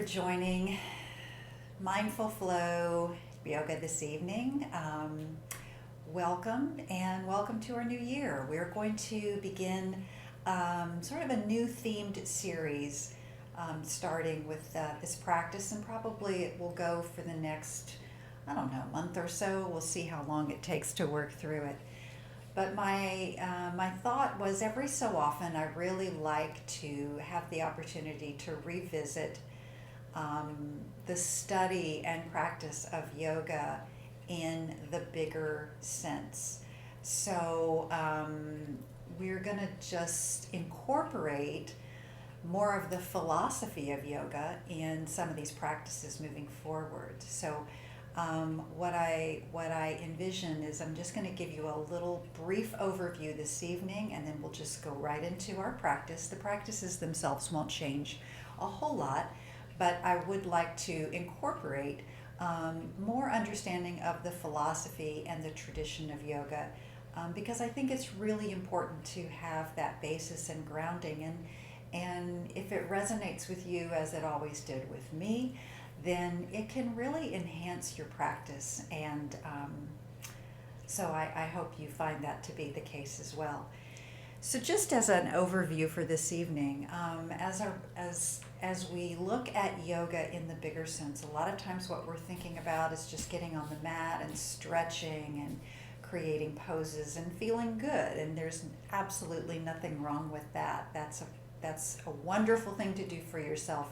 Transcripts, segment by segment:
joining Mindful Flow Yoga this evening. Welcome and welcome to our new year. We're going to begin sort of a new themed series starting with this practice, and probably it will go for the next, I don't know, month or so. We'll see how long it takes to work through it. But my thought was every so often I really like to have the opportunity to revisit the study and practice of yoga in the bigger sense. So we're going to just incorporate more of the philosophy of yoga in some of these practices moving forward. So what I envision is I'm just going to give you a little brief overview this evening, and then we'll just go right into our practice. The practices themselves won't change a whole lot, but I would like to incorporate more understanding of the philosophy and the tradition of yoga, because I think it's really important to have that basis and grounding. And if it resonates with you as it always did with me, then it can really enhance your practice. And so I hope you find that to be the case as well. So just as an overview for this evening, as we look at yoga in the bigger sense, a lot of times what we're thinking about is just getting on the mat and stretching and creating poses and feeling good. And there's absolutely nothing wrong with that. That's a wonderful thing to do for yourself.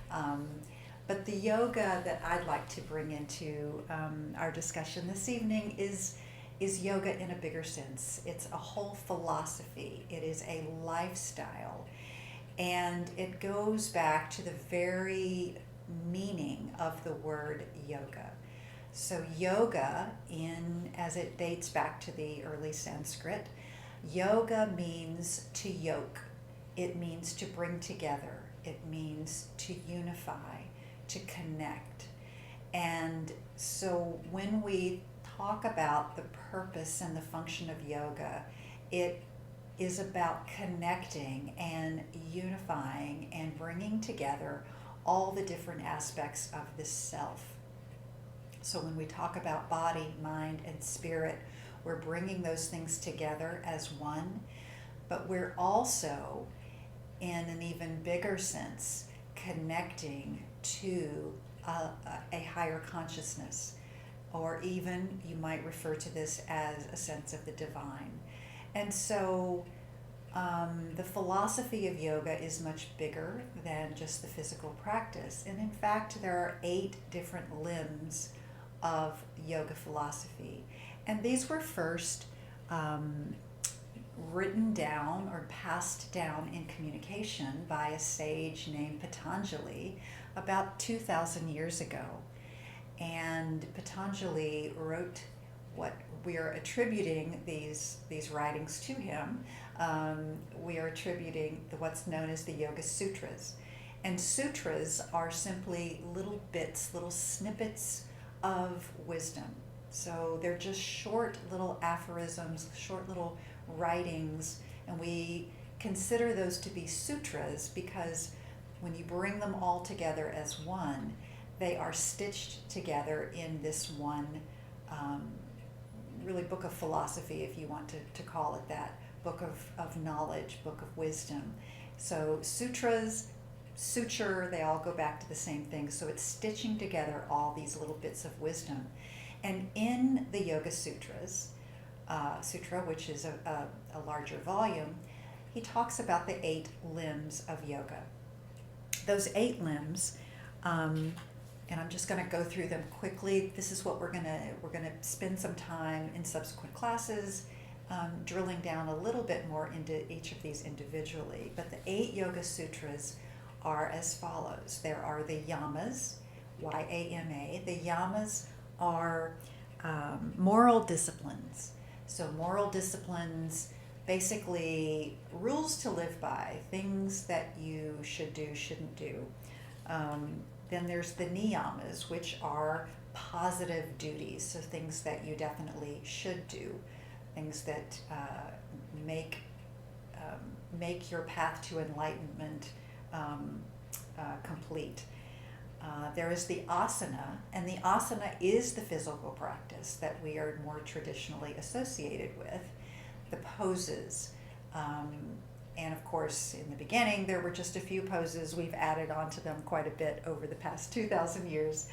But the yoga that I'd like to bring into our discussion this evening is yoga in a bigger sense. It's a whole philosophy. It is a lifestyle. And it goes back to the very meaning of the word yoga. So yoga, as it dates back to the early Sanskrit, yoga means to yoke. It means to bring together. It means to unify, to connect. And so when we talk about the purpose and the function of yoga, it is about connecting and unifying and bringing together all the different aspects of the self. So when we talk about body, mind, and spirit, we're bringing those things together as one, but we're also, in an even bigger sense, connecting to a higher consciousness, or even you might refer to this as a sense of the divine. And so the philosophy of yoga is much bigger than just the physical practice. And in fact, there are 8 different limbs of yoga philosophy. And these were first written down or passed down in communication by a sage named Patanjali about 2,000 years ago. And Patanjali wrote what we are attributing these writings to him. We are attributing what's known as the Yoga Sutras. And sutras are simply little bits, little snippets of wisdom. So they're just short little aphorisms, short little writings, and we consider those to be sutras because when you bring them all together as one, they are stitched together in this one really book of philosophy, if you want to call it that, book of knowledge, book of wisdom. So sutras, suture, they all go back to the same thing. So it's stitching together all these little bits of wisdom. And in the Yoga Sutras, Sutra, which is a larger volume, he talks about the 8 limbs of yoga. Those 8 limbs, and I'm just going to go through them quickly. This is what we're going to spend some time in subsequent classes drilling down a little bit more into each of these individually. But the 8 Yoga Sutras are as follows. There are the yamas, Y-A-M-A. The yamas are moral disciplines. So moral disciplines, basically rules to live by, things that you should do, shouldn't do. Then there's the niyamas, which are positive duties, so things that you definitely should do, things that make your path to enlightenment complete. There is the asana, and the asana is the physical practice that we are more traditionally associated with, the poses. And of course, in the beginning, there were just a few poses. We've added on to them quite a bit over the past 2,000 years.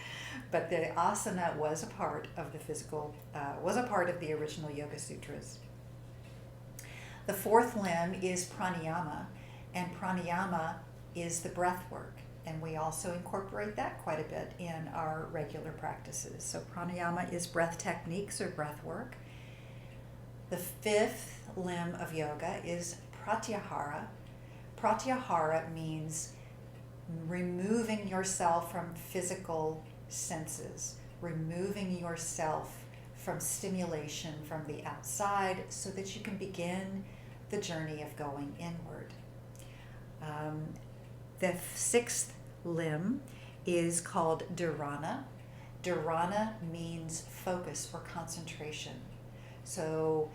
But the asana was a part of the physical, was a part of the original Yoga Sutras. The fourth limb is pranayama, and pranayama is the breath work. And we also incorporate that quite a bit in our regular practices. So pranayama is breath techniques or breath work. The fifth limb of yoga is pratyahara. Pratyahara means removing yourself from physical senses, removing yourself from stimulation from the outside so that you can begin the journey of going inward. The sixth limb is called dharana. Dharana means focus or concentration. So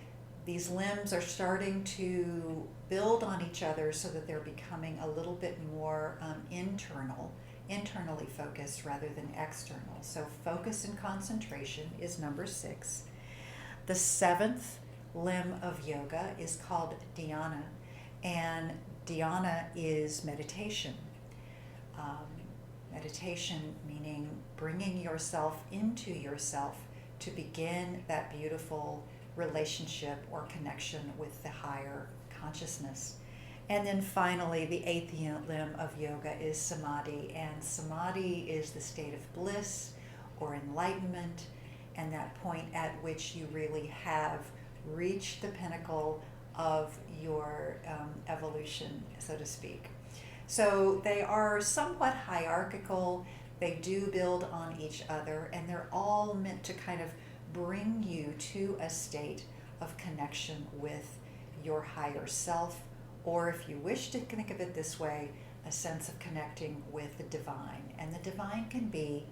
these limbs are starting to build on each other so that they're becoming a little bit more internally focused rather than external. So focus and concentration is number 6. The seventh limb of yoga is called dhyana, and dhyana is meditation. Meditation meaning bringing yourself into yourself to begin that beautiful relationship or connection with the higher consciousness. And then finally, the eighth limb of yoga is samadhi, and samadhi is the state of bliss or enlightenment, and that point at which you really have reached the pinnacle of your evolution, so to speak. So they are somewhat hierarchical, they do build on each other, and they're all meant to kind of bring you to a state of connection with your higher self, or if you wish to think of it this way, a sense of connecting with the divine. And the divine can be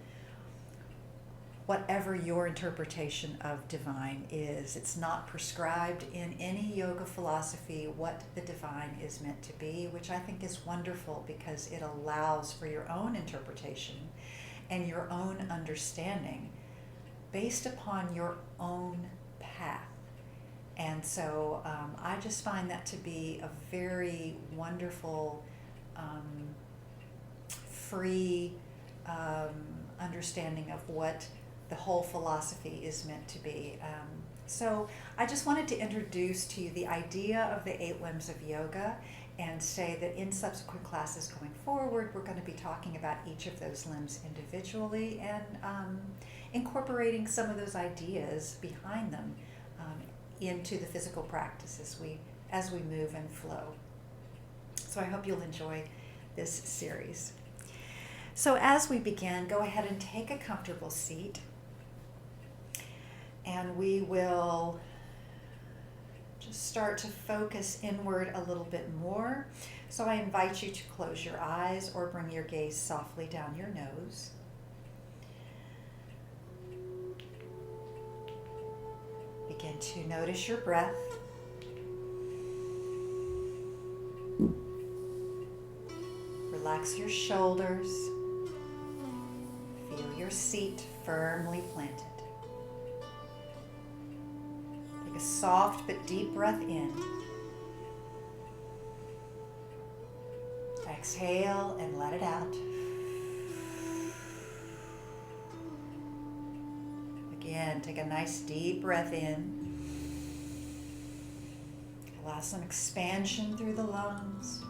whatever your interpretation of divine is. It's not prescribed in any yoga philosophy what the divine is meant to be, which I think is wonderful because it allows for your own interpretation and your own understanding based upon your own path. And so I just find that to be a very wonderful, free understanding of what the whole philosophy is meant to be. So I just wanted to introduce to you the idea of the 8 limbs of yoga and say that in subsequent classes going forward, we're going to be talking about each of those limbs individually and incorporating some of those ideas behind them into the physical practice as we move and flow. So I hope you'll enjoy this series. So as we begin, go ahead and take a comfortable seat, and we will just start to focus inward a little bit more. So I invite you to close your eyes or bring your gaze softly down your nose. Begin to notice your breath. Relax your shoulders. Feel your seat firmly planted. Take a soft but deep breath in. Exhale and let it out. Again, take a nice deep breath in. Allow some expansion through the lungs.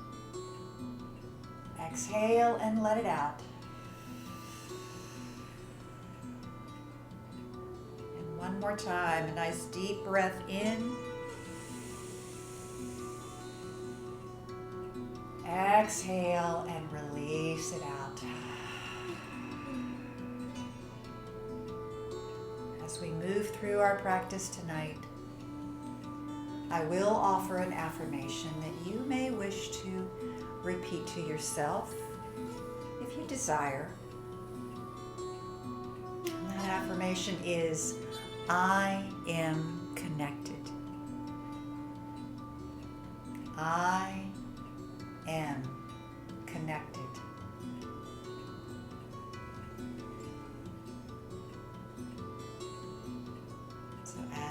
Exhale and let it out. And one more time, a nice deep breath in. Exhale and release it out. As we move through our practice tonight, I will offer an affirmation that you may wish to repeat to yourself if you desire. And that affirmation is, I am connected. I am connected.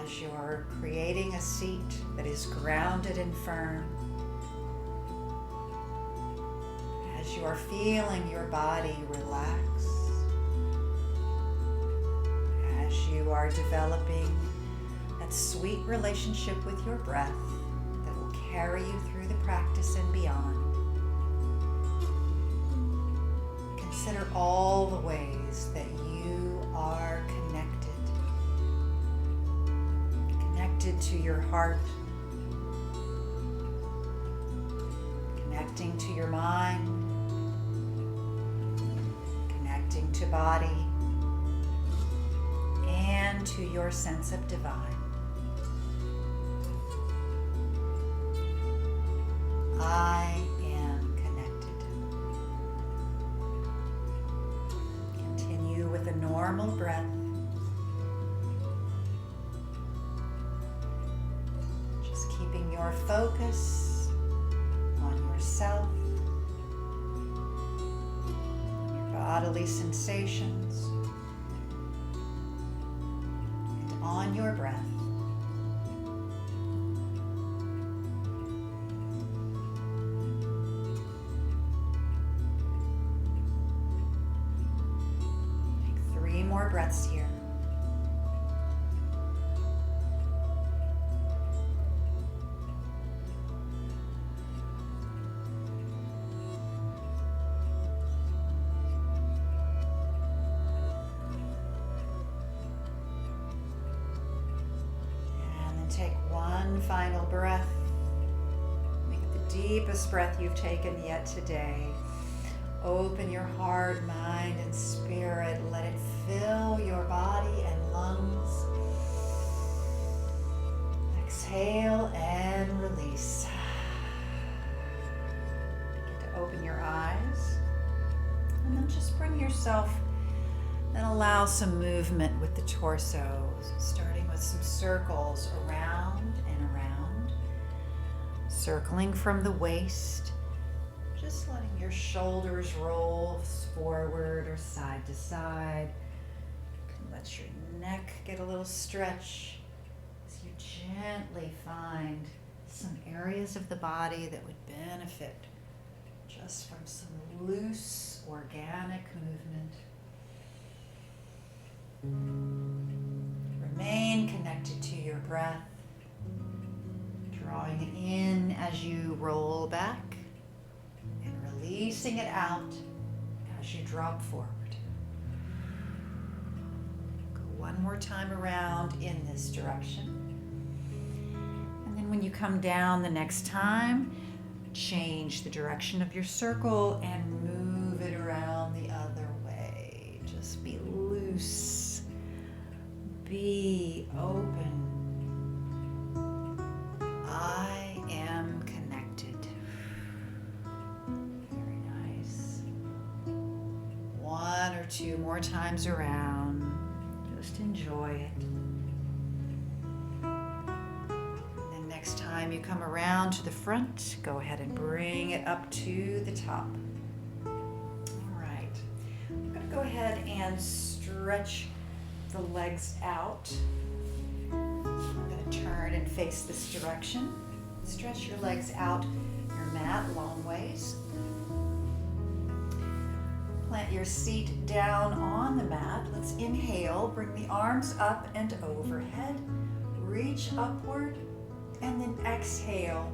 as you're creating a seat that is grounded and firm, as you are feeling your body relax, as you are developing that sweet relationship with your breath that will carry you through the practice and beyond. Consider all the ways that you are connected to your heart, connecting to your mind, connecting to body, and to your sense of divine. I am connected. Continue with a normal breath. Just keeping your focus on yourself, on your bodily sensations, and on your breath. More breaths here. And then take one final breath. Make it the deepest breath you've taken yet today. Open your heart, mind, and spirit. Let it fill your body and lungs. Exhale and release. Begin to open your eyes. And then just bring yourself and allow some movement with the torso, starting with some circles around and around. Circling from the waist. Just letting your shoulders roll forward or side to side. You can let your neck get a little stretch as you gently find some areas of the body that would benefit just from some loose, organic movement. Remain connected to your breath, drawing it in as you roll back. Releasing it out as you drop forward. Go one more time around in this direction. And then when you come down the next time, change the direction of your circle and move it around the other way. Just be loose. Be open. I am connected. One or two more times around. Just enjoy it. And then next time you come around to the front, go ahead and bring it up to the top. All right. I'm going to go ahead and stretch the legs out. I'm going to turn and face this direction. Stretch your legs out your mat long ways. Plant your seat down on the mat. Let's inhale, bring the arms up and overhead. Reach upward, and then exhale.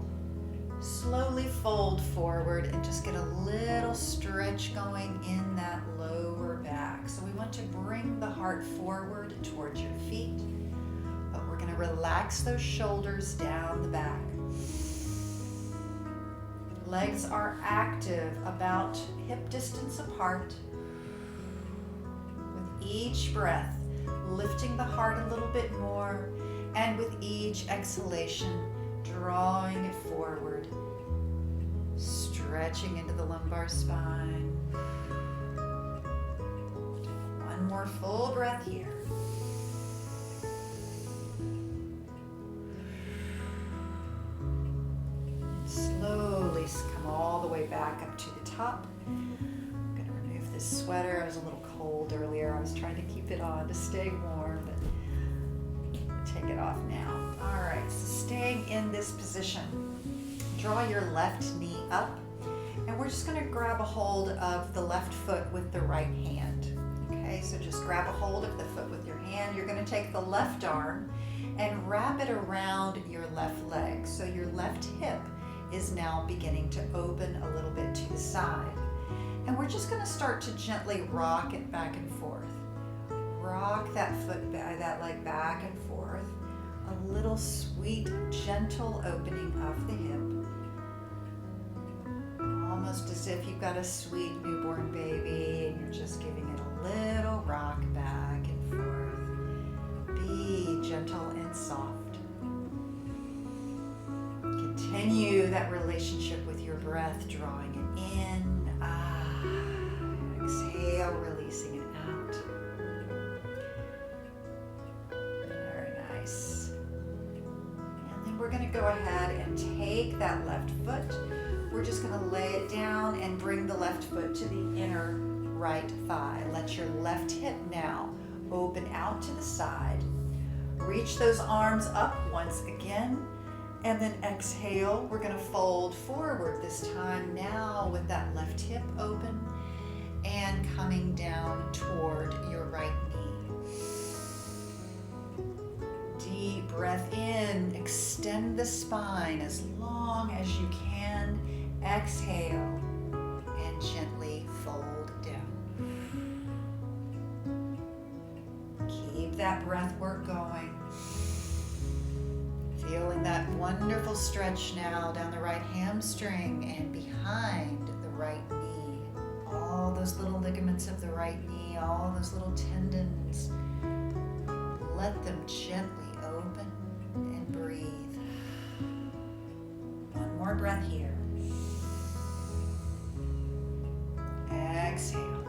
Slowly fold forward and just get a little stretch going in that lower back. So we want to bring the heart forward towards your feet, but we're going to relax those shoulders down the back. Legs are active, about hip distance apart. With each breath, lifting the heart a little bit more, and with each exhalation, drawing it forward, stretching into the lumbar spine. One more full breath here. Slowly come all the way back up to the top. I'm going to remove this sweater. I was a little cold earlier. I was trying to keep it on to stay warm, but take it off now. All right, so staying in this position, draw your left knee up, and we're just gonna grab a hold of the left foot with the right hand. Okay, so just grab a hold of the foot with your hand. You're gonna take the left arm and wrap it around your left leg. So your left hip is now beginning to open a little bit to the side. And we're just gonna start to gently rock it back and forth. Rock that that leg back and forth. A little sweet, gentle opening of the hip. Almost as if you've got a sweet newborn baby and you're just giving it a little rock back and forth. Be gentle and soft. Continue that relationship with your breath, drawing it in. Exhale, releasing it out. Very nice. And then we're going to go ahead and take that left foot. We're just going to lay it down and bring the left foot to the inner right thigh. Let your left hip now open out to the side. Reach those arms up once again. And then exhale. We're going to fold forward this time now with that left hip open and coming down toward your right knee. Deep breath in. Extend the spine as long as you can. Exhale and gently fold down. Keep that breath work going. Feeling that wonderful stretch now down the right hamstring and behind the right knee. All those little ligaments of the right knee, all those little tendons. Let them gently open and breathe. One more breath here. Exhale.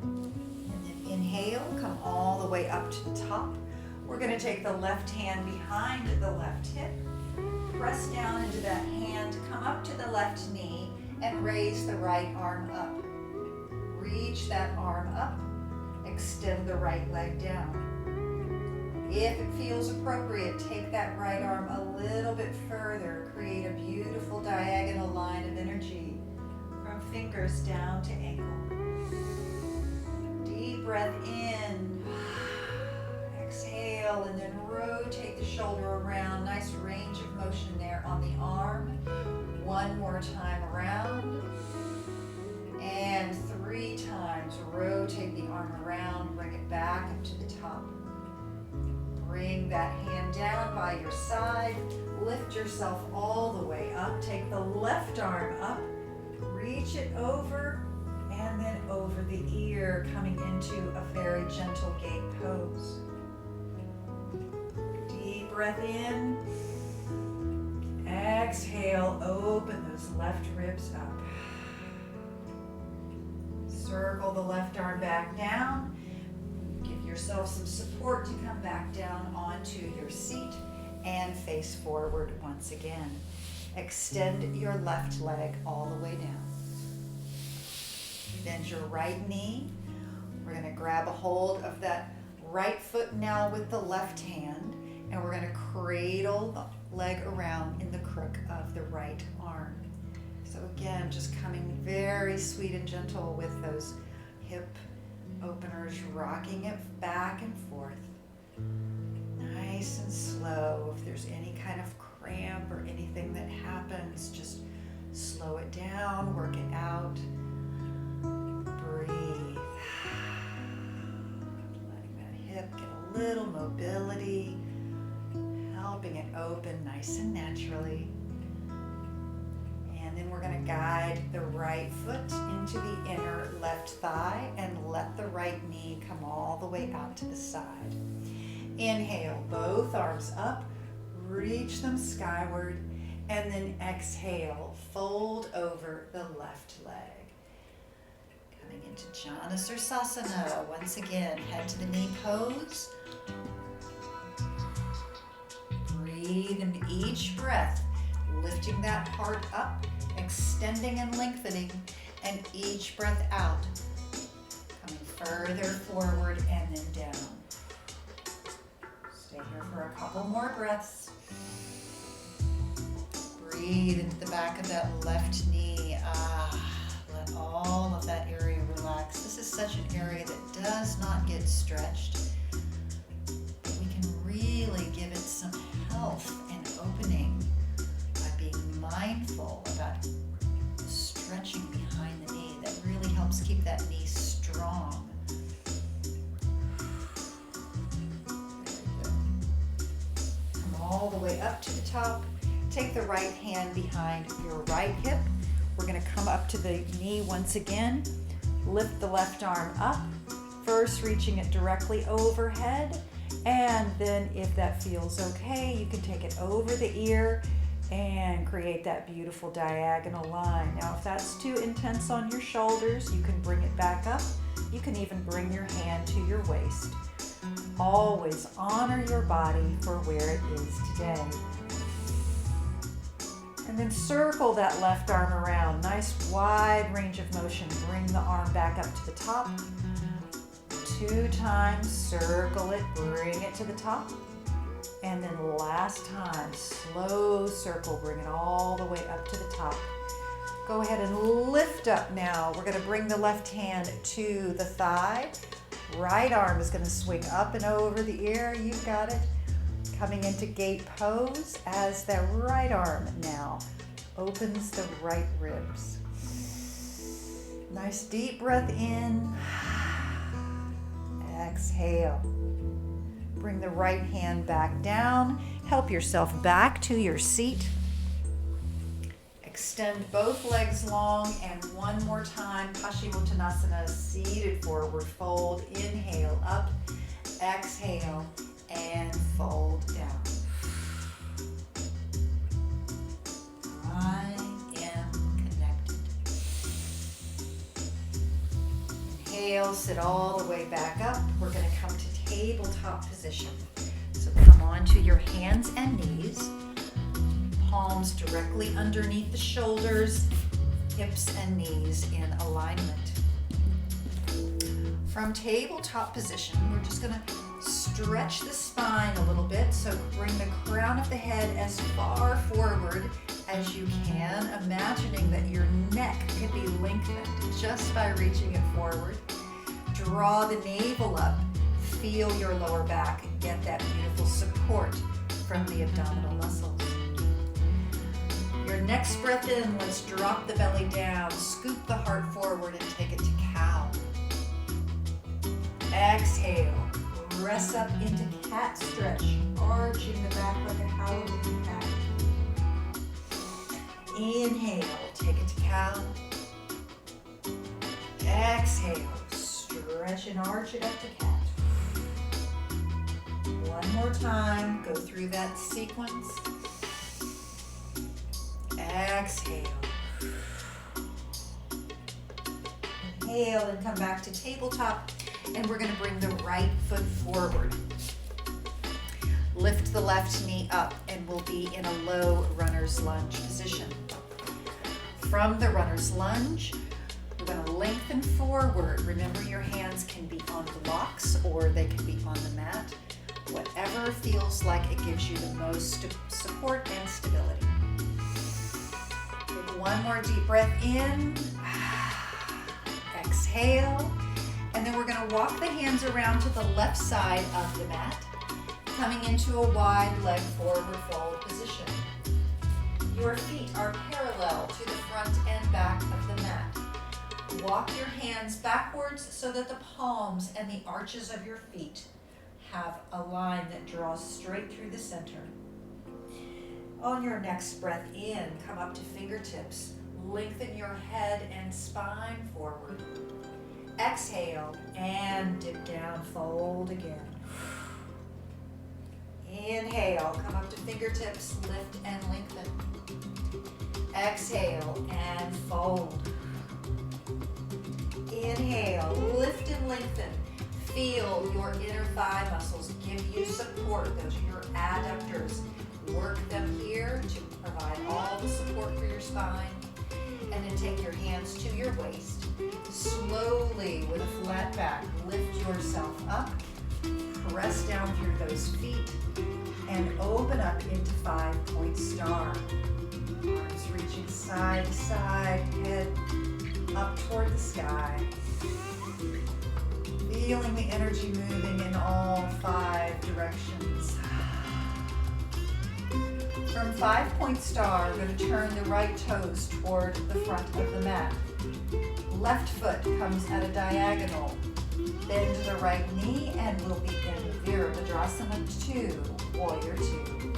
And then inhale, come all the way up to the top. We're going to take the left hand behind the left hip, press down into that hand, come up to the left knee, and raise the right arm up. Reach that arm up, extend the right leg down. If it feels appropriate, take that right arm a little bit further, create a beautiful diagonal line of energy from fingers down to ankle. Deep breath in. Exhale, and then rotate the shoulder around. Nice range of motion there on the arm. One more time around. And 3 times. Rotate the arm around. Bring it back up to the top. Bring that hand down by your side. Lift yourself all the way up. Take the left arm up. Reach it over. And then over the ear, coming into a very gentle gate pose. Deep breath in. Exhale, open those left ribs up. Circle the left arm back down. Give yourself some support to come back down onto your seat and face forward once again. Extend your left leg all the way down. Bend your right knee. We're going to grab a hold of that right foot now with the left hand, and we're going to cradle the leg around in the crook of the right arm. So again, just coming very sweet and gentle with those hip openers, rocking it back and forth. Nice and slow. If there's any kind of cramp or anything that happens, just slow it down, work it out. Breathe. Letting that hip get a little mobility, helping it open nice and naturally. And then we're going to guide the right foot into the inner left thigh and let the right knee come all the way out to the side. Inhale, both arms up, reach them skyward, and then exhale, fold over the left leg. Coming into Janasarsasana, once again, head to the knee pose. Breathe in each breath, lifting that heart up, extending and lengthening, and each breath out, coming further forward and then down. for a couple more breaths. Breathe into the back of that left knee. Let all of that area relax. This is such an area that does not get stretched. We can really give it some health and opening by being mindful about stretching behind the knee. That really helps keep that knee strong. Come all the way up to the top. Take the right hand behind your right hip. We're going to come up to the knee once again. Lift the left arm up, first reaching it directly overhead, and then if that feels okay, you can take it over the ear and create that beautiful diagonal line. Now, if that's too intense on your shoulders, you can bring it back up. You can even bring your hand to your waist. Always honor your body for where it is today. And then circle that left arm around. Nice wide range of motion. Bring the arm back up to the top. 2 times, circle it, bring it to the top. And then last time, slow circle, bring it all the way up to the top. Go ahead and lift up now. We're going to bring the left hand to the thigh. Right arm is going to swing up and over the ear. You've got it. Coming into gate pose as that right arm now opens the right ribs. Nice deep breath in. Exhale. Bring the right hand back down. Help yourself back to your seat. Extend both legs long, and one more time, Paschimottanasana, seated forward fold. Inhale up, exhale, and fold down. I am connected. Inhale, sit all the way back up. We're going to come to tabletop position. So come onto your hands and knees. Palms directly underneath the shoulders, hips and knees in alignment. From tabletop position, we're just going to stretch the spine a little bit, so bring the crown of the head as far forward as you can, imagining that your neck could be lengthened just by reaching it forward. Draw the navel up, feel your lower back, and get that beautiful support from the abdominal muscles. Your next breath in, let's drop the belly down, scoop the heart forward, and take it to cow. Exhale. Press up into cat stretch, arching the back like a howling cat. Inhale, take it to cow. Exhale, stretch and arch it up to cat. One more time, go through that sequence. Exhale. Inhale and come back to tabletop. And we're going to bring the right foot forward. Lift the left knee up and we'll be in a low runner's lunge position. From the runner's lunge, we're going to lengthen forward. Remember, your hands can be on blocks or they can be on the mat. Whatever feels like it gives you the most support and stability. Take one more deep breath in. Exhale. And then we're going to walk the hands around to the left side of the mat, coming into a wide leg forward fold position. Your feet are parallel to the front and back of the mat. Walk your hands backwards so that the palms and the arches of your feet have a line that draws straight through the center. On your next breath in, come up to fingertips. Lengthen your head and spine forward. Exhale and dip down, fold again. Inhale, come up to fingertips, lift and lengthen. Exhale and fold. Inhale, lift and lengthen. Feel your inner thigh muscles give you support. Those are your adductors. Work them here to provide all the support for your spine. And then take your hands to your waist. Slowly, with a flat back, lift yourself up. Press down through those feet. and open up into 5-point star. Arms reaching side to side, head up toward the sky. Feeling the energy moving in all 5 directions. From 5-point star, we're going to turn the right toes toward the front of the mat. Left foot comes at a diagonal. Bend the right knee and we'll begin Virabhadrasana 2, Warrior 2.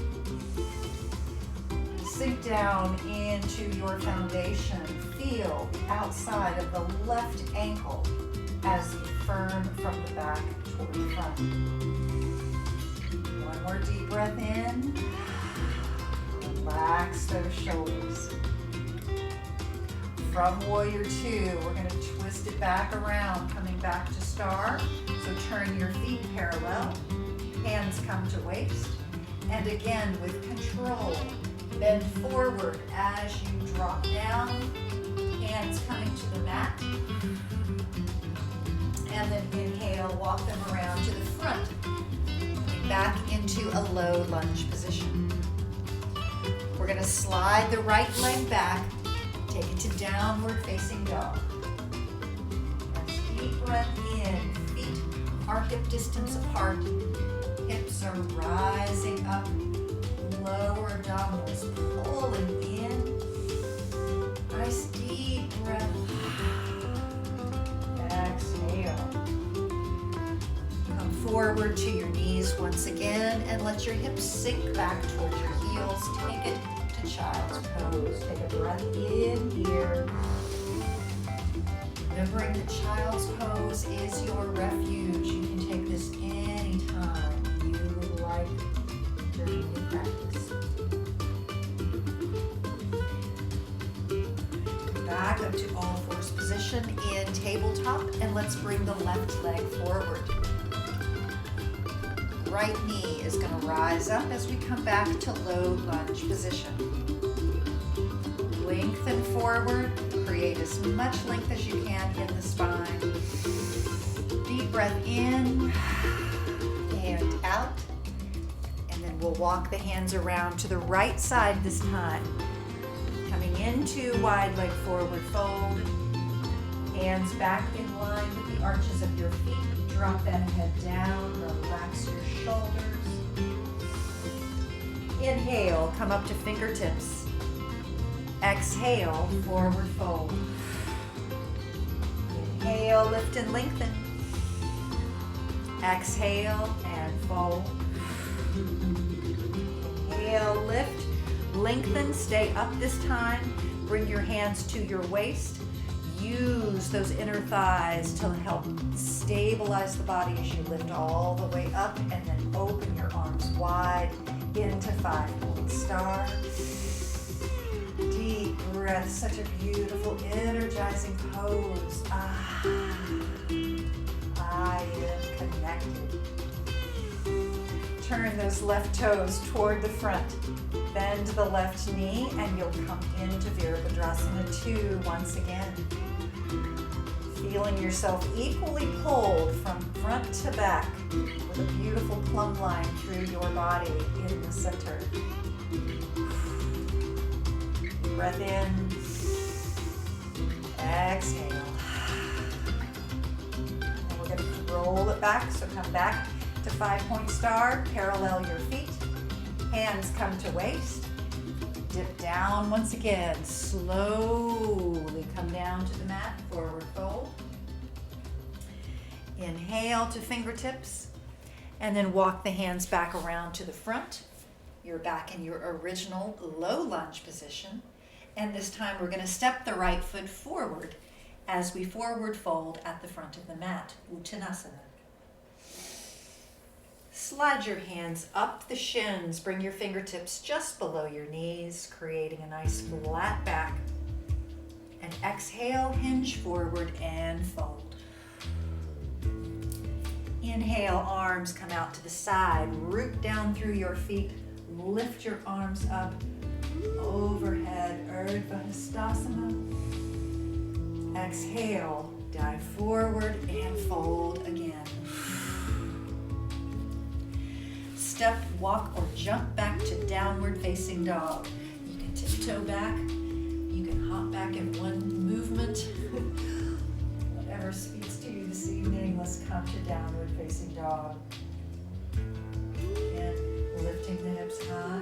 Sink down into your foundation. Feel the outside of the left ankle as you firm from the back toward the front. One more deep breath in. Relax those shoulders. From Warrior 2, we're going to twist it back around, coming back to star. So turn your feet parallel, hands come to waist, and again with control, bend forward as you drop down, hands coming to the mat, and then inhale, walk them around to the front, coming back into a low lunge position. We're going to slide the right leg back, take it to downward facing dog. Nice deep breath in, feet are hip distance apart, hips are rising up, lower abdominals pulling in. Nice deep breath. Exhale. Come forward to your knees once again and let your hips sink back towards your heels. Take it to child's pose. Take a breath in here. Remembering that child's pose is your refuge. You can take this anytime you would like during your practice. Back up to all fours position in tabletop, and let's bring the left leg forward. Right knee is going to rise up as we come back to low lunge position. Lengthen forward, create as much length as you can in the spine. Deep breath in and out. And then we'll walk the hands around to the right side this time. Coming into wide leg forward fold. Hands back in line with the arches of your feet. Drop that head down, relax your shoulders. Inhale, come up to fingertips. Exhale, forward fold. Inhale, lift and lengthen. Exhale and fold. Inhale, lift, lengthen, stay up this time. Bring your hands to your waist. Use those inner thighs to help stabilize the body as you lift all the way up, and then open your arms wide into 5-point star. Deep breath, such a beautiful, energizing pose. I am connected. Turn those left toes toward the front. Bend the left knee and you'll come into Virabhadrasana 2 once again. Feeling yourself equally pulled from front to back with a beautiful plumb line through your body in the center. Breath in. Exhale. And we're going to roll it back, so come back to 5-point star. Parallel your feet. Hands come to waist. Dip down once again. Slowly come down to the mat. Forward fold. Inhale to fingertips. And then walk the hands back around to the front. You're back in your original low lunge position. And this time we're going to step the right foot forward as we forward fold at the front of the mat. Uttanasana. Slide your hands up the shins. Bring your fingertips just below your knees, creating a nice flat back. And exhale, hinge forward and fold. Inhale, arms come out to the side. Root down through your feet. Lift your arms up overhead. Urdhva Hastasana. Exhale, dive forward and fold again. step, walk, or jump back to downward facing dog. You can tiptoe back. You can hop back in one movement. Whatever speaks to you this evening, let's come to downward facing dog. Again, lifting the hips high.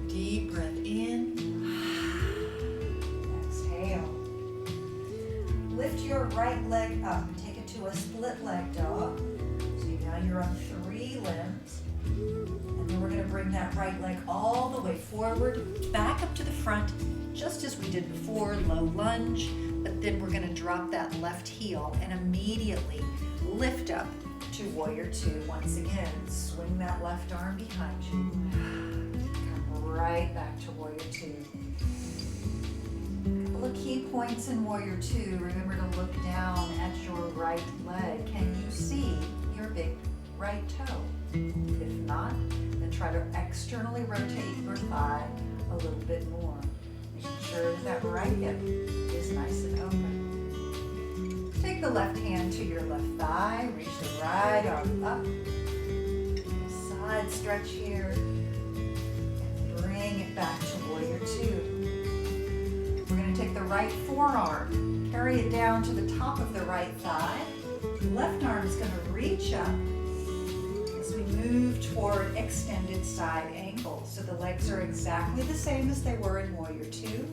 Deep breath in. Exhale. Lift your right leg up and take it to a split leg dog. So now you're on 3 limbs. And then we're going to bring that right leg all the way forward, back up to the front, just as we did before, low lunge. But then we're going to drop that left heel and immediately lift up to Warrior Two. Once again, swing that left arm behind you. Come right back to Warrior Two. A couple of key points in Warrior Two. Remember to look down at your right leg. Can you see your big right toe? If not, then try to externally rotate your thigh a little bit more. Making sure that right hip is nice and open. Take the left hand to your left thigh, reach the right arm up, side stretch here, and bring it back to Warrior Two. We're going to take the right forearm, carry it down to the top of the right thigh. Left arm is going to reach up as we move toward extended side ankle. So the legs are exactly the same as they were in Warrior Two.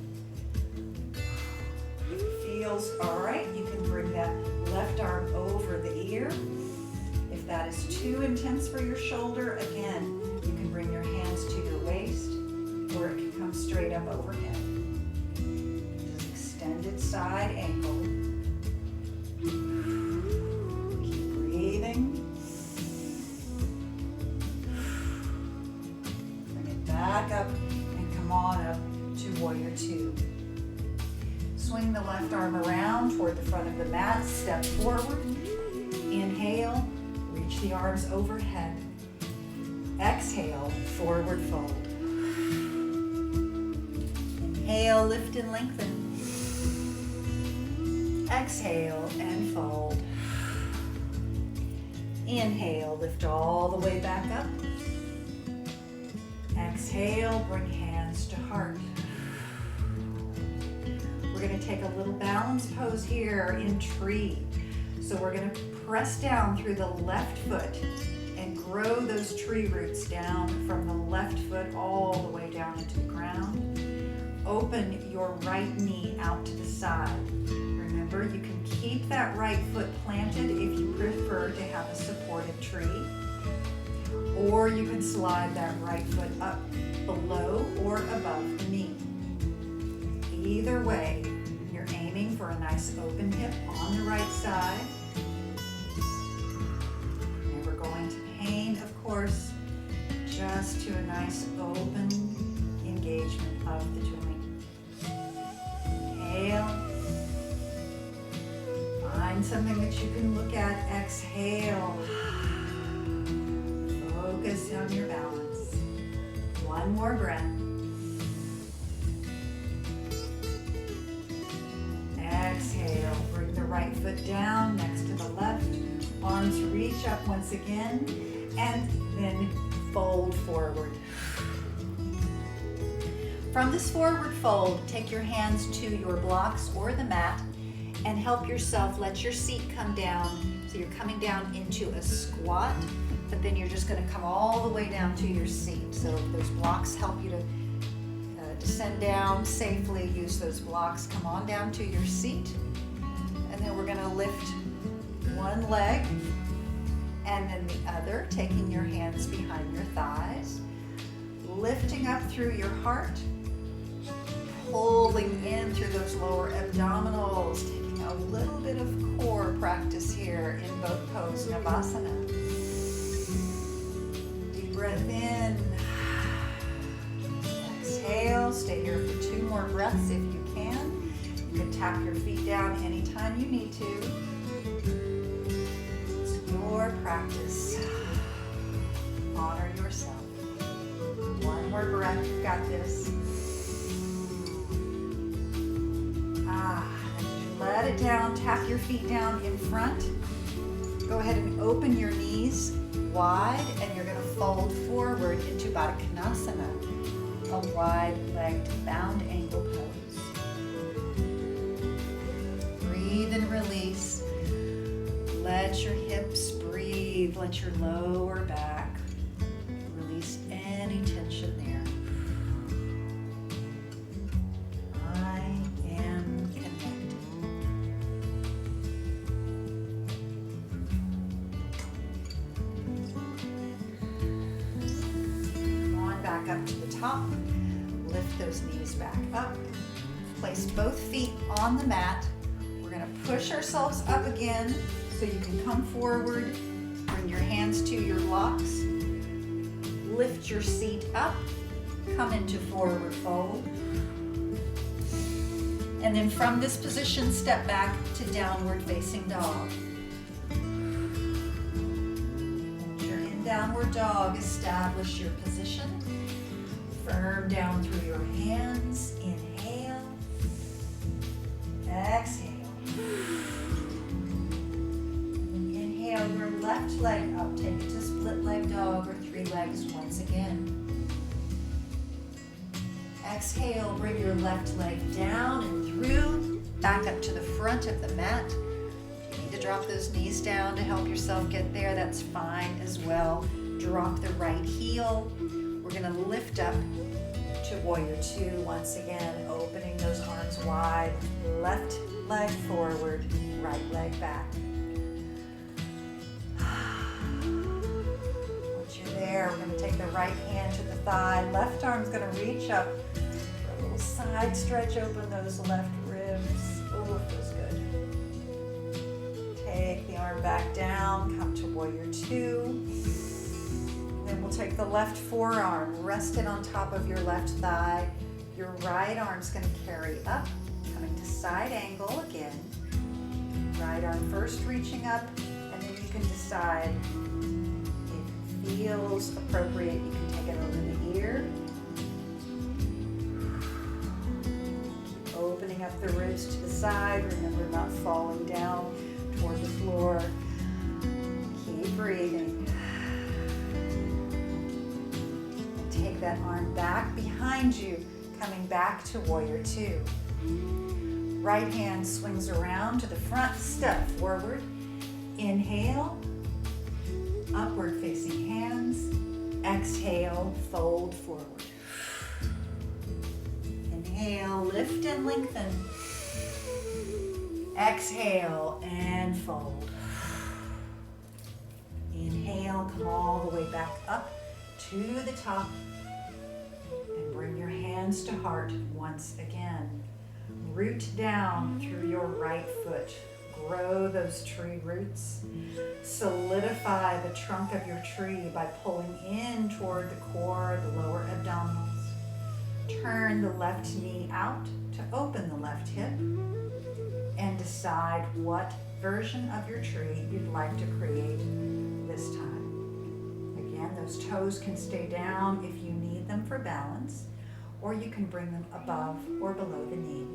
If it feels all right, you can bring that left arm over the ear. If that is too intense for your shoulder, again, you can bring your hands to your waist, or it can come straight up overhead. Just extended side ankle. Keep breathing. Bring it back up and come on up to Warrior Two. Swing the left arm around toward the front of the mat, step forward. Inhale, reach the arms overhead. Exhale, forward fold. Inhale, lift and lengthen. Exhale and fold. Inhale, lift all the way back up. Exhale, bring hands to heart. We're going to take a little balance pose here in tree. So we're going to press down through the left foot and grow those tree roots down from the left foot all the way down into the ground. Open your right knee out to the side. Remember, you can keep that right foot planted if you prefer to have a supported tree, or you can slide that right foot up below or above the knee. Either way, you're aiming for a nice open hip on the right side. Never going to pain, of course, just to a nice open engagement of the joint. Inhale. Find something that you can look at. Exhale. Focus on your balance. One more breath. Exhale. Bring the right foot down next to the left. Arms reach up once again, and then fold forward. From this forward fold, take your hands to your blocks or the mat and help yourself let your seat come down. So you're coming down into a squat, but then you're just going to come all the way down to your seat. So if those blocks help you to descend down safely, use those blocks. Come on down to your seat. And then we're going to lift one leg and then the other, taking your hands behind your thighs, lifting up through your heart, pulling in through those lower abdominals, taking a little bit of core practice here in boat pose Navasana. Deep breath in. Exhale. Stay here for 2 more breaths if you can. You can tap your feet down anytime you need to. It's your practice. Honor yourself. One more breath. You've got this. Let it down. Tap your feet down in front. Go ahead and open your knees wide, and you're going to fold forward into Baddha Konasana, a wide-legged bound angle pose. Breathe and release. Let your hips breathe. Let your lower back release any tension there. I am connected. Come on back up to the top. Lift those knees back up. Place both feet on the mat. We're going to push ourselves up again so you can come forward. Bring your hands to your blocks. Lift your seat up. Come into forward fold. And then from this position, step back to downward facing dog. Once you're in downward dog, establish your position. Firm down through your hands. Inhale. Exhale. And inhale your left leg up. Take it to split leg dog or three legs once again. Exhale, bring your left leg down and through, back up to the front of the mat. If you need to drop those knees down to help yourself get there, that's fine as well. Drop the right heel. We're gonna lift up to Warrior Two once again, opening those arms wide. Left leg forward, right leg back. Once you're there, we're gonna take the right hand to the thigh. Left arm's gonna reach up. A little side stretch, open those left ribs. Oh, it feels good. Take the arm back down, come to Warrior Two. Then we'll take the left forearm, rest it on top of your left thigh. Your right arm's gonna carry up, coming to side angle again. Right arm first reaching up, and then you can decide if it feels appropriate, you can take it over the ear. Keep opening up the ribs to the side. Remember, not falling down toward the floor. Keep breathing. And take that arm back behind you, coming back to Warrior Two. Right hand swings around to the front, step forward. Inhale, upward facing hands. Exhale, fold forward. Inhale, lift and lengthen. Exhale and fold. Inhale, come all the way back up to the top. And bring your hands to heart once again. Root down through your right foot. Grow those tree roots. Solidify the trunk of your tree by pulling in toward the core, the lower abdominals. Turn the left knee out to open the left hip. And decide what version of your tree you'd like to create this time. Again, those toes can stay down if you need them for balance, or you can bring them above or below the knee.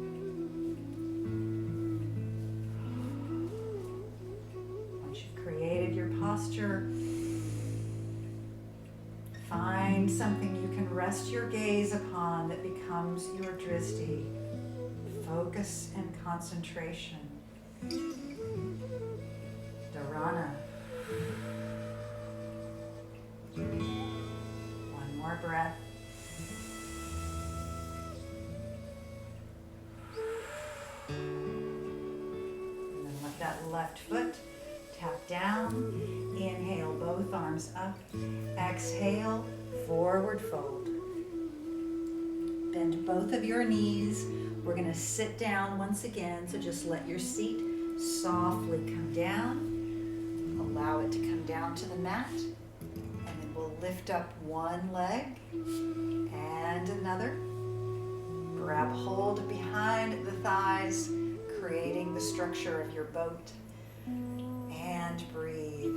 Once you've created your posture, find something you can rest your gaze upon that becomes your drishti. Focus and concentration. Dharana. One more breath. And then let that left foot tap down. Inhale, both arms up. Exhale, forward fold. Bend both of your knees. We're going to sit down once again, so just let your seat softly come down. Allow it to come down to the mat. And then we'll lift up one leg and another. Grab hold behind the thighs, creating the structure of your boat. And breathe.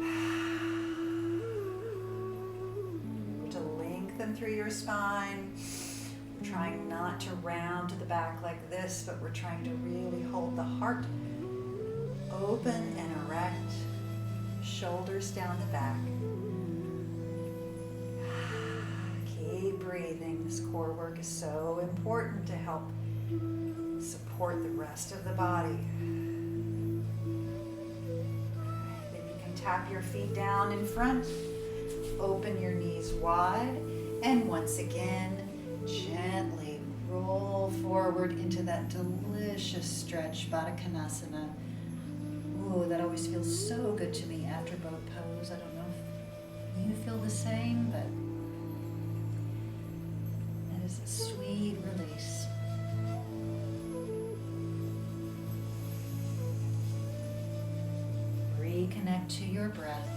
To lengthen through your spine. We're trying not to round to the back like this, but we're trying to really hold the heart open and erect, shoulders down the back. breathing. This core work is so important to help support the rest of the body. Then you can tap your feet down in front, open your knees wide, and once again, gently roll forward into that delicious stretch, Baddha Konasana. Ooh, that always feels so good to me after boat pose. I don't know if you feel the same, but that is a sweet release. Reconnect to your breath.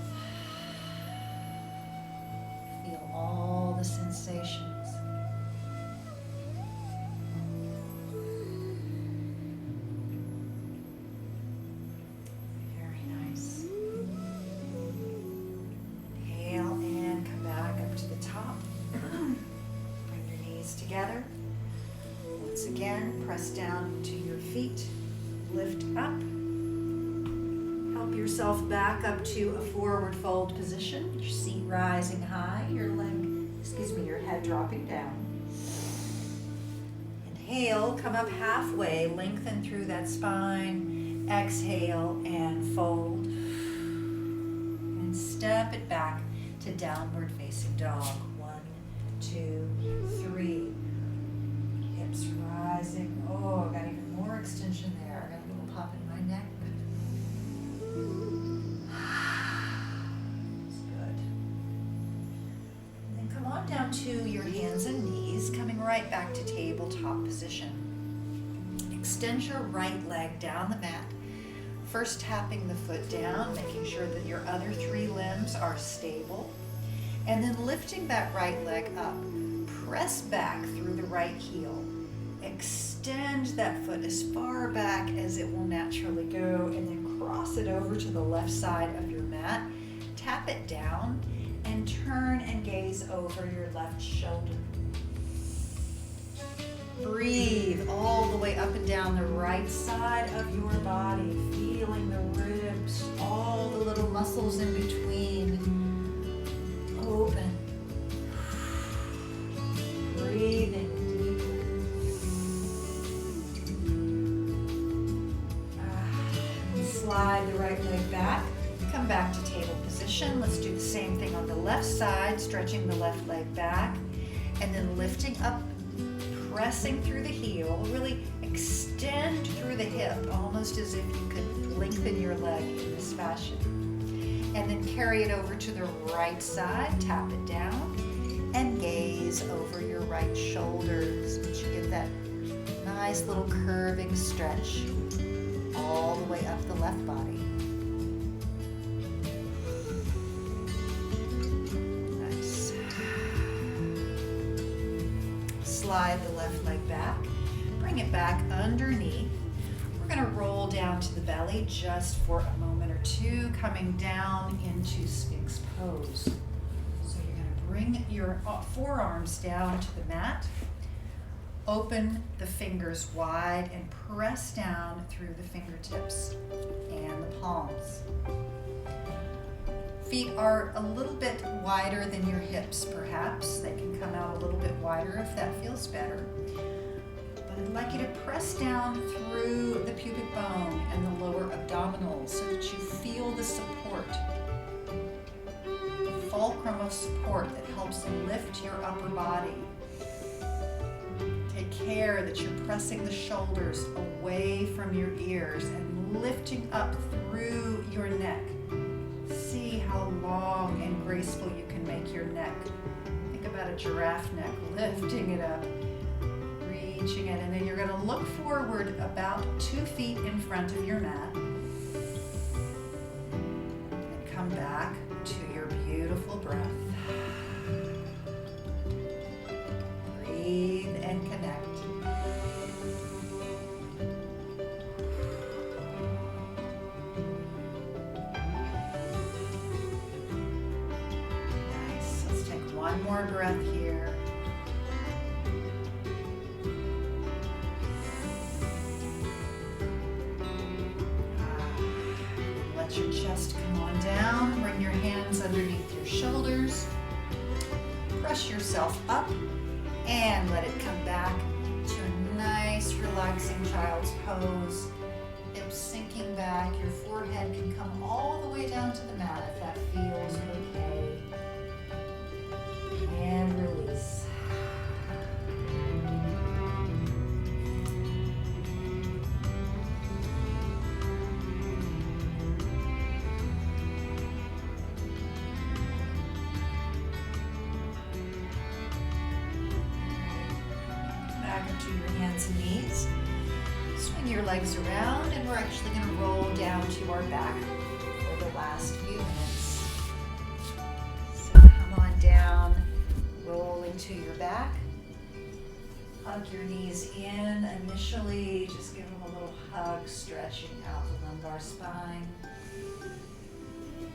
Feel all the sensations. Very nice. Inhale and come back up to the top. Bring your knees together. Once again, press down to your feet. Lift up. Help yourself back up to a forward fold position. Your seat rising high, your head dropping down. Inhale, come up halfway, lengthen through that spine. Exhale and fold. And step it back to downward facing dog. 1, 2, 3. Hips rising. Oh, I got even more extension there. I got a little pop in my neck. Down to your hands and knees, coming right back to tabletop position. Extend your right leg down the mat, first tapping the foot down, making sure that your other 3 limbs are stable, and then lifting that right leg up. Press back through the right heel. Extend that foot as far back as it will naturally go, and then cross it over to the left side of your mat. Tap it down and turn and gaze over your left shoulder. Breathe all the way up and down the right side of your body, feeling the ribs, all the little muscles in between. Open. Breathing deeply. Slide the right leg back. Come back to table position. Let's do the same thing on the left side, stretching the left leg back, and then lifting up, pressing through the heel. Really extend through the hip, almost as if you could lengthen your leg in this fashion. And then carry it over to the right side, tap it down, and gaze over your right shoulders. But you get that nice little curving stretch all the way up the left body. Slide the left leg back, bring it back underneath. We're going to roll down to the belly just for a moment or two, coming down into Sphinx pose. So you're going to bring your forearms down to the mat, open the fingers wide, and press down through the fingertips and the palms. Feet are a little bit wider than your hips, perhaps. They can come out a little bit wider if that feels better. But I'd like you to press down through the pubic bone and the lower abdominals so that you feel the support, the fulcrum of support that helps lift your upper body. Take care that you're pressing the shoulders away from your ears and lifting up through your neck. See how long and graceful you can make your neck. Think about a giraffe neck, lifting it up, reaching it, and then you're going to look forward about 2 feet in front of your mat. And come back to your beautiful breath. Breathe and connect. One more breath here. Let your chest come on down. Bring your hands underneath your shoulders. Press yourself up And let it come back to a nice relaxing child's pose. Hips sinking back, your forehead can come all the way down to the mat if that feels okay. And release. Back into your hands and knees. Swing your legs around, and we're actually going to roll down to our back for the last few minutes. So come on down, roll into your back. Hug your knees in initially, just give them a little hug, stretching out the lumbar spine.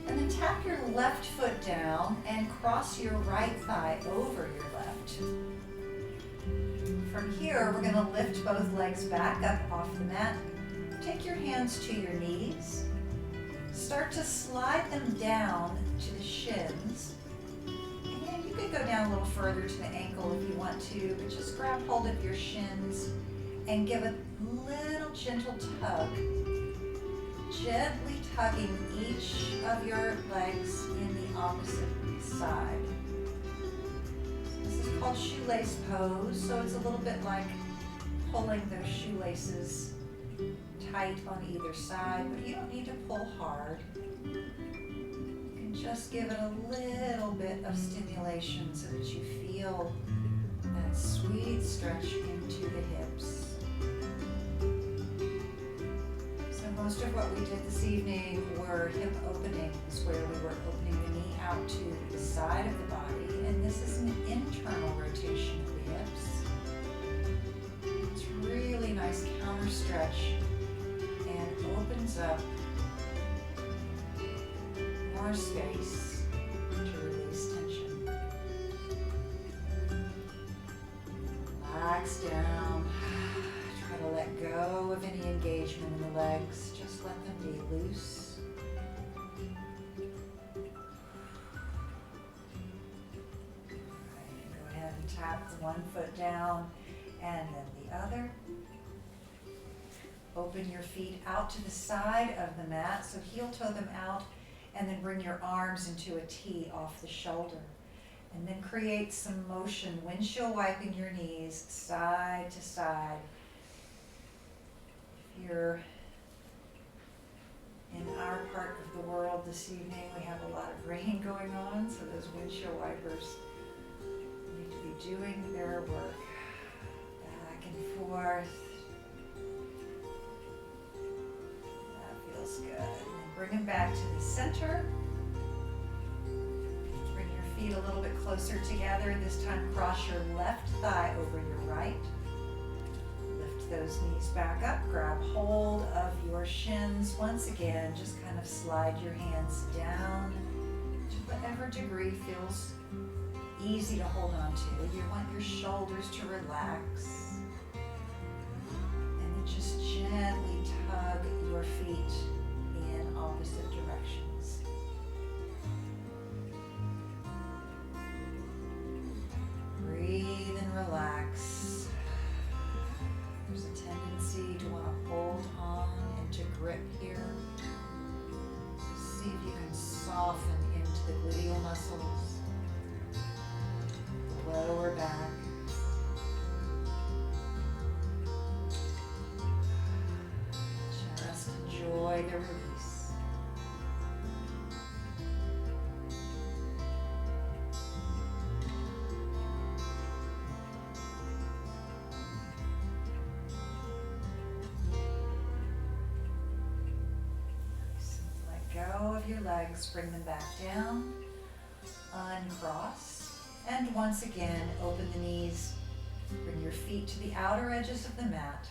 And then tap your left foot down and cross your right thigh over your left. From here, we're going to lift both legs back up off the mat. Take your hands to your knees. Start to slide them down to the shins. And you could go down a little further to the ankle if you want to, but just grab hold of your shins and give a little gentle tug. Gently tugging each of your legs in the opposite side. This is called shoelace pose, so it's a little bit like pulling those shoelaces tight on either side, but you don't need to pull hard. You can just give it a little bit of stimulation so that you feel that sweet stretch into the hips. So most of what we did this evening were hip openings, where we were opening the knee out to the side of the body, and this is an internal rotation of the hips. It's really nice counter stretch and opens up more space to release tension. Relax down. Try to let go of any engagement in the legs. Just let them be loose. Right, go ahead and tap the one foot down and then the other. Open your feet out to the side of the mat, so heel toe them out, and then bring your arms into a T off the shoulder. And then create some motion, windshield wiping your knees side to side. If you're in our part of the world this evening, we have a lot of rain going on, so those windshield wipers need to be doing their work. Back and forth. Feels good. And then bring them back to the center. Bring your feet a little bit closer together. This time cross your left thigh over your right. Lift those knees back up. Grab hold of your shins. Once again, just kind of slide your hands down to whatever degree feels easy to hold on to. You want your shoulders to relax. And then just gently tug your feet in opposite directions. Breathe and relax. There's a tendency to want to hold on and to grip here. So see if you can soften into the gluteal muscles, the lower back. Just enjoy the release. So let go of your legs, bring them back down, uncross, and once again open the knees, bring your feet to the outer edges of the mat.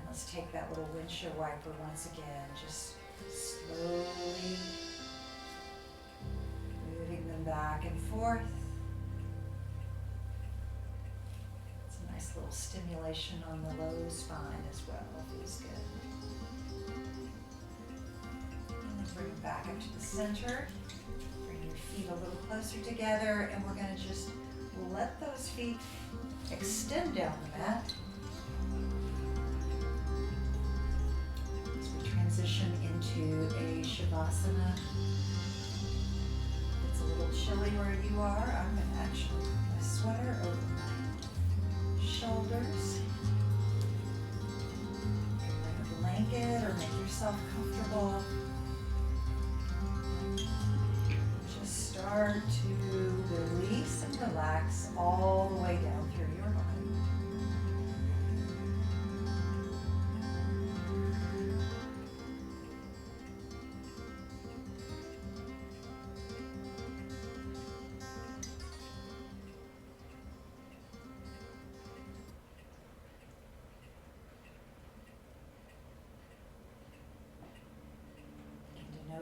Let's take that little windshield wiper once again, just slowly moving them back and forth. It's a nice little stimulation on the low spine as well, feels good. And then bring them back up to the center. Bring your feet a little closer together, and we're going to just let those feet extend down the mat as we transition into a Shavasana. It's a little chilly where you are. I'm going to actually put my sweater over my shoulders. Bring a blanket or make yourself comfortable. Just start to release and relax all the way down through your body.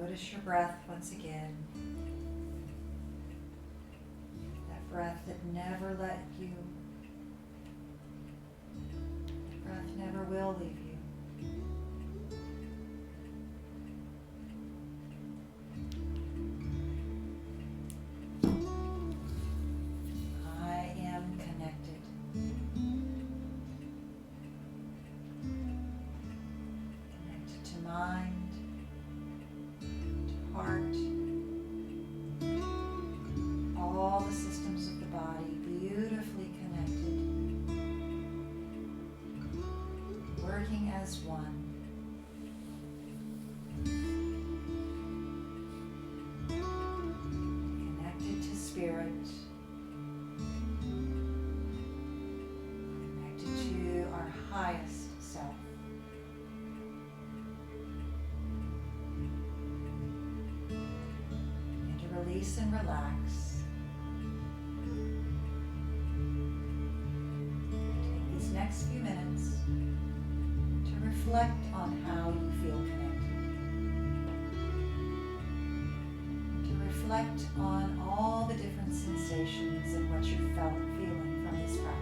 Notice your breath once again. That breath that never let you. That breath never will leave you. I am connected. Connected to mind, heart, all the systems of the body beautifully connected, working as one. Connected to spirit, connected to our highest self. Release and relax. Take these next few minutes to reflect on how you feel connected. To reflect on all the different sensations and what you felt feeling from this practice.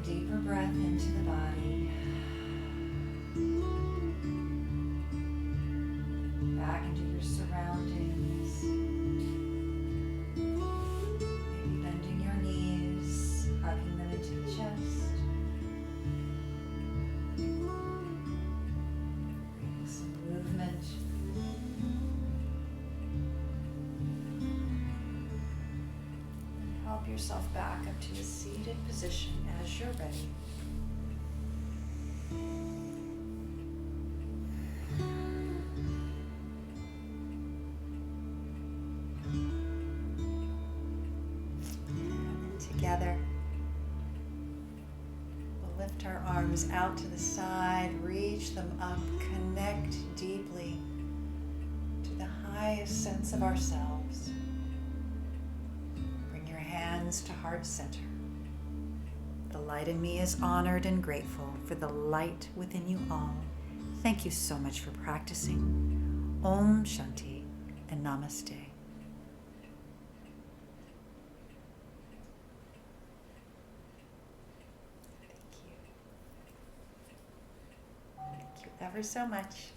deeper breath into the body. Back into your surroundings. Maybe bending your knees, hugging them into the chest. Creating some movement. And help yourself back up to a seated position as you're ready. Together, we'll lift our arms out to the side, reach them up, connect deeply to the highest sense of ourselves. Bring your hands to heart center. The light in me is honored and grateful for the light within you all. Thank you so much for practicing. Om Shanti and Namaste. Thank you ever so much.